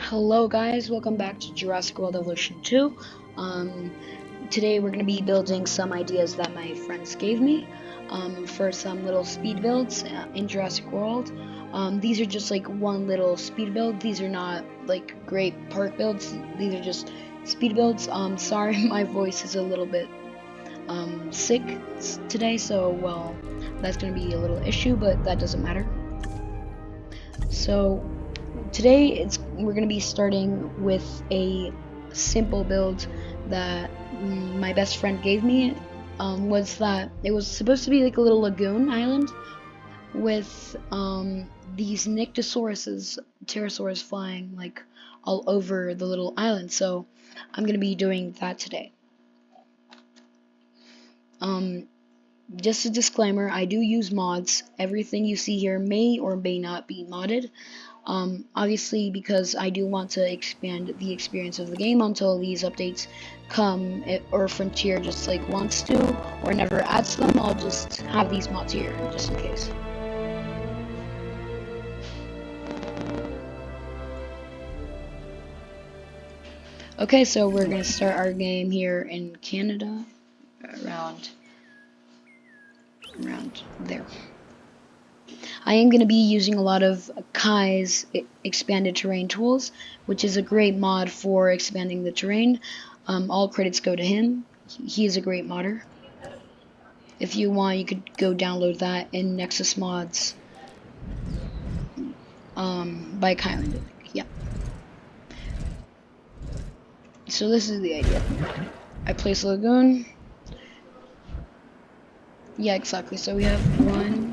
Hello guys, welcome back to Jurassic World Evolution 2. Today we're going to be building some ideas that my friends gave me for some little speed builds in Jurassic World. These are just like one little speed build. These are not like great park builds. These are just speed builds. Sorry, my voice is a little bit sick today, so well, that's going to be a little issue, but that doesn't matter. So today we're going to be starting with a simple build that my best friend gave me. Was that it was supposed to be like a little lagoon island with these nyctosauruses, pterosaurs flying like all over the little island. So I'm going to be doing that today. Just a disclaimer, I do use mods. Everything you see here may or may not be modded. Obviously, because I do want to expand the experience of the game until these updates come, or Frontier just like wants to, or never adds them, I'll just have these mods here, just in case. Okay, so we're going to start our game here in Canada, around there. I am going to be using a lot of Kai's expanded terrain tools, which is a great mod for expanding the terrain. All credits go to him. He is a great modder. If you want, you could go download that in Nexus Mods by Kai. Yeah. So this is the idea. I place a lagoon. Yeah, exactly. So we have one.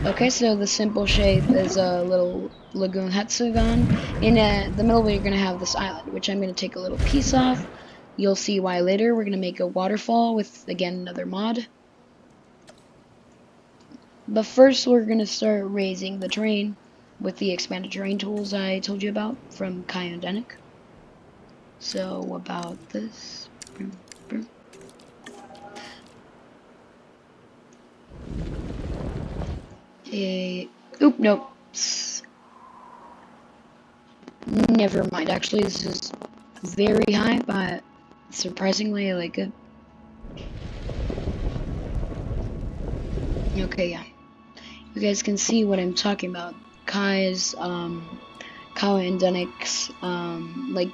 Okay, so the simple shape is a little lagoon hexagon. In the middle, we're going to have this island, which I'm going to take a little piece off. You'll see why later. We're going to make a waterfall with, again, another mod. But first, we're going to start raising the terrain with the expanded terrain tools I told you about from Kai and Denick. So, about this. Oop, nope. Never mind. Actually, this is very high, but surprisingly, I like it. Okay, yeah. You guys can see what I'm talking about. Kai's, Kai and Denick's, like,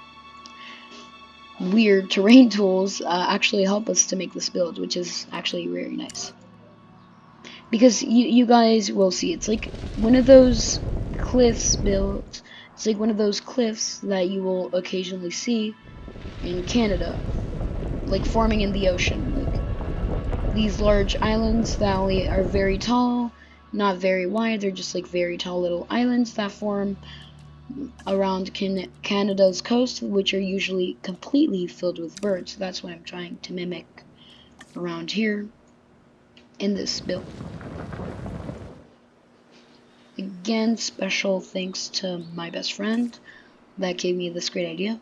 weird terrain tools actually help us to make this build, which is actually very nice. Because you guys will see, it's like one of those cliffs builds. It's like one of those cliffs that you will occasionally see in Canada, like forming in the ocean. Like these large islands that only are very tall, not very wide. They're just like very tall little islands that form around Canada's coast, which are usually completely filled with birds. That's what I'm trying to mimic around here in this build. Again, special thanks to my best friend that gave me this great idea.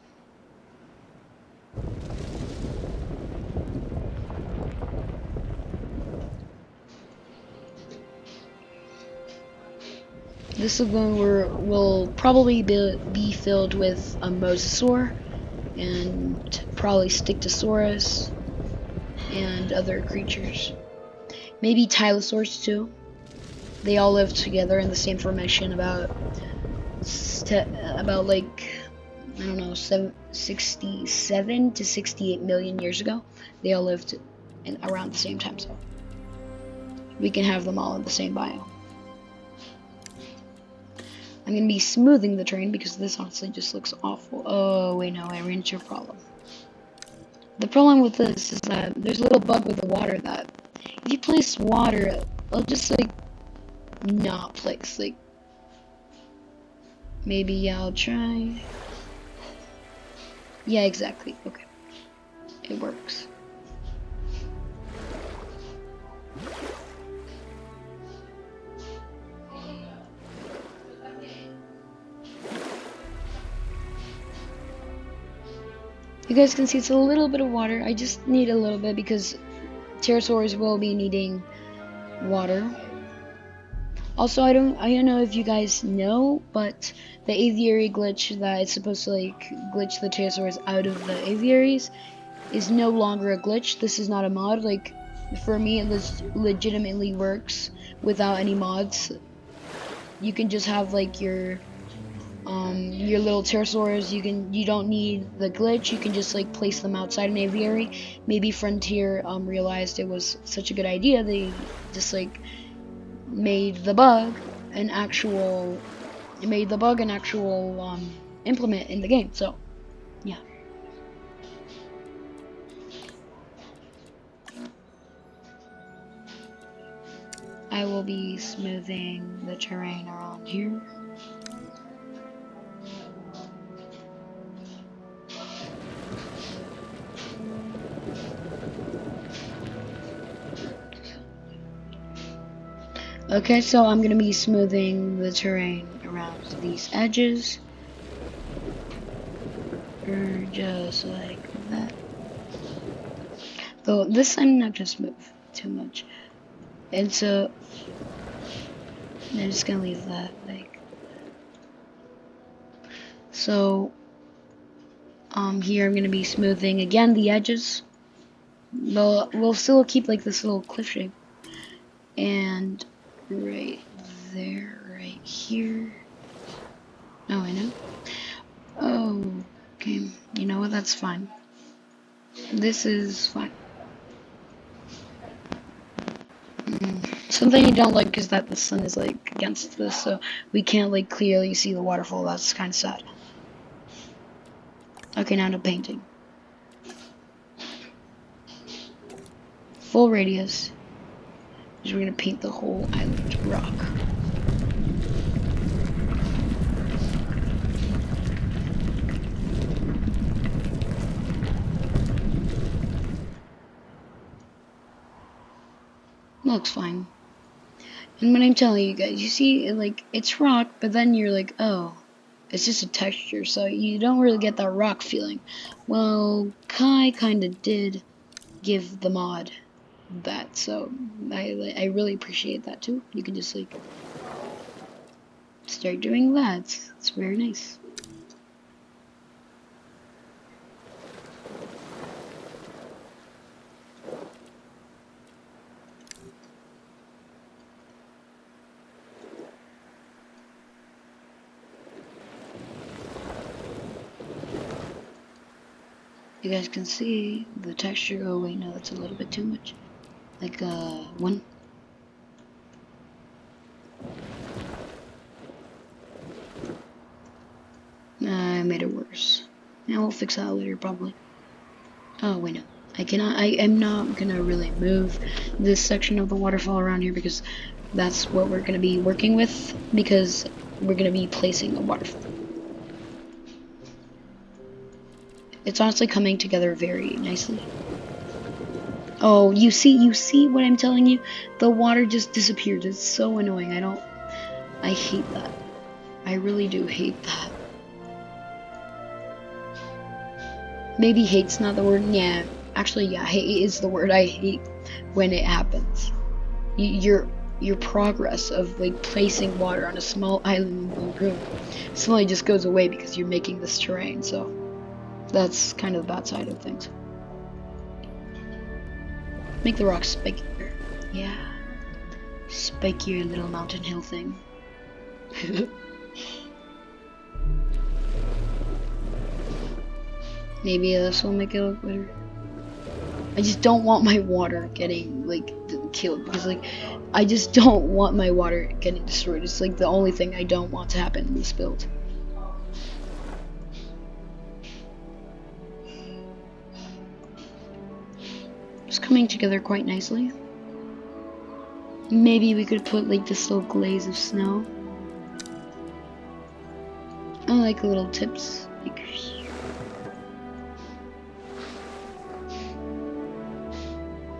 This lagoon will probably be filled with a mosasaur and probably nyctosaurus and other creatures. Maybe tylosaurs too. They all live together in the same formation about like, I don't know, 67 to 68 million years ago. They all lived around the same time, so we can have them all in the same biome. I'm going to be smoothing the terrain because this honestly just looks awful. Oh, wait, no, I ran into a problem. The problem with this is that there's a little bug with the water that if you place water, it'll just like not place. Like, maybe I'll try. Yeah, exactly. Okay. It works. You guys can see it's a little bit of water. I just need a little bit because pterosaurs will be needing water. Also, I don't know if you guys know, but the aviary glitch that is supposed to like glitch the pterosaurs out of the aviaries is no longer a glitch. This is not a mod. Like for me, it legitimately works without any mods. You can just have like your little pterosaurs. You don't need the glitch. You can just like place them outside an aviary. Maybe Frontier realized it was such a good idea. They just like made the bug an actual implement in the game. So yeah. I will be smoothing the terrain around here. Okay, so I'm gonna be smoothing the terrain around these edges. Just like that. Though this I'm not gonna smooth too much. And so I'm just gonna leave that like so. Here I'm gonna be smoothing again the edges. We'll still keep like this little cliff shape. And right there, right here. Oh, I know. Oh, okay. You know what? That's fine. This is fine. Something you don't like is that the sun is like against this, so we can't like clearly see the waterfall. That's kind of sad. Okay, now to painting. Full radius. We're gonna paint the whole island rock. Looks fine. And when I'm telling you guys, you see, like, it's rock, but then you're like, oh, it's just a texture, so you don't really get that rock feeling. Well, Kai kind of did give the mod that, so I really appreciate that too. You can just like start doing that. It's very nice. You guys can see the texture. Oh wait, no, that's a little bit too much. Like one. I made it worse. Now we'll fix that later probably. Oh wait, no, I cannot. I am not gonna really move this section of the waterfall around here because that's what we're gonna be working with, because we're gonna be placing a waterfall. It's honestly coming together very nicely. Oh, you see what I'm telling you? The water just disappeared. It's so annoying. I hate that. I really do hate that. Maybe hate's not the word. Yeah, actually, yeah, hate is the word. I hate when it happens. Your progress of like placing water on a small island lagoon suddenly just goes away because you're making this terrain. So that's kind of the bad side of things. Make the rocks spikier. Yeah. Spikier little mountain hill thing. Maybe this will make it look better. I just don't want my water getting like killed, because like I just don't want my water getting destroyed. It's like the only thing I don't want to happen in this build. It's coming together quite nicely. Maybe we could put like this little glaze of snow. I like little tips. Like,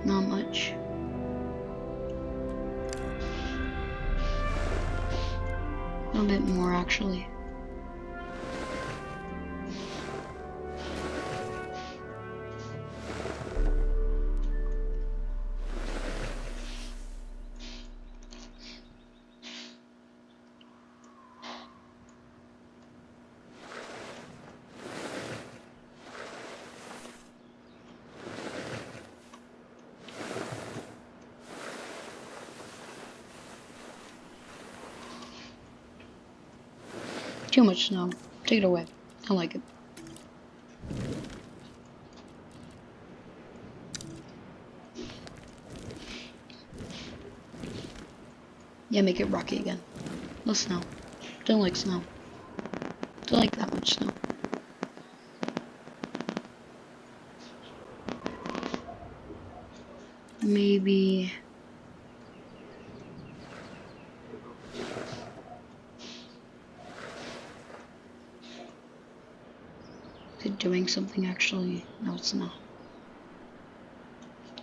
not much. A little bit more actually. Too much snow. Take it away. I don't like it. Yeah, make it rocky again. No snow. Don't like snow. Don't like that much snow. Maybe... Is it doing something actually? No, it's not.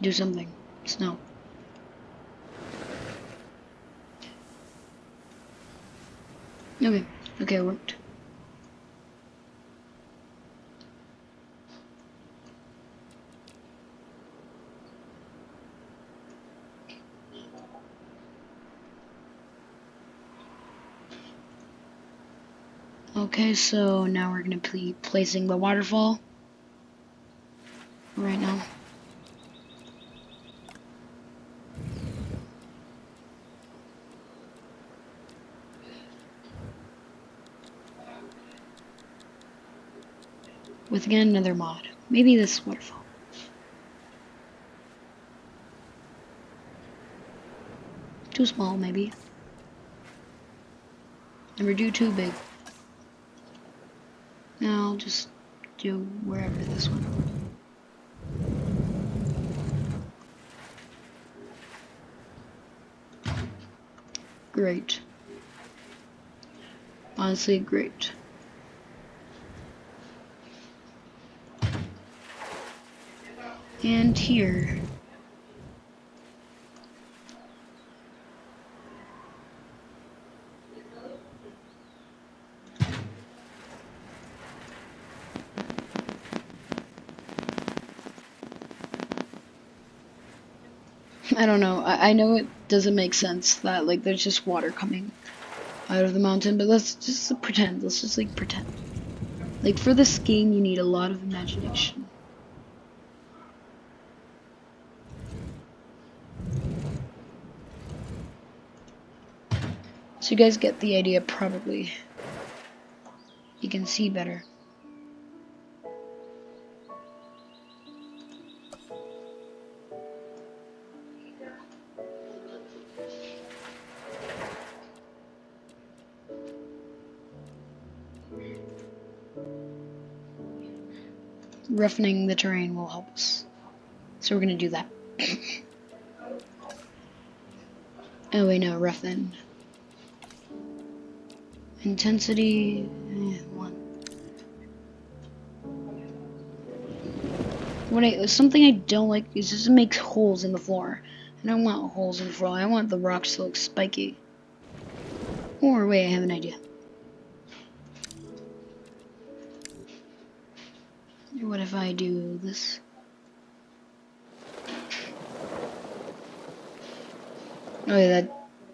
Do something. Snow. Okay. Okay, it worked. Okay, so now we're gonna be placing the waterfall right now. With again another mod. Maybe this waterfall. Too small, maybe. Never do too big. Now I'll just do wherever this one. Great. Honestly, great. And here. I don't know. I know it doesn't make sense that like there's just water coming out of the mountain, but let's just pretend. Let's just like pretend. Like for this game, you need a lot of imagination. So you guys get the idea probably. You can see better. Roughening the terrain will help us. So we're gonna do that. Oh wait, no, roughen. Intensity, 1. Something I don't like is just it makes holes in the floor. I don't want holes in the floor. I want the rocks to look spiky. Or wait, I have an idea. What if I do this? Oh yeah, that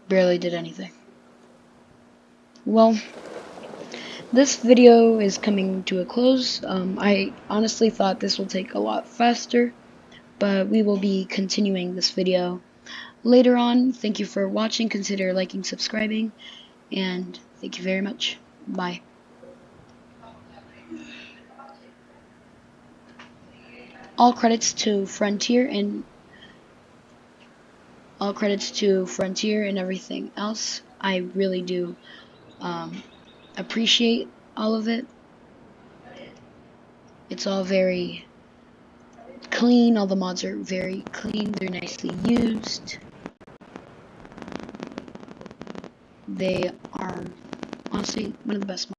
barely did anything. Well, this video is coming to a close. I honestly thought this will take a lot faster, but we will be continuing this video later on. Thank you for watching. Consider liking, subscribing, and thank you very much. Bye. All credits to Frontier and everything else. I really do appreciate all of it. It's all very clean. All the mods are very clean. They're nicely used. They are honestly one of the best mods.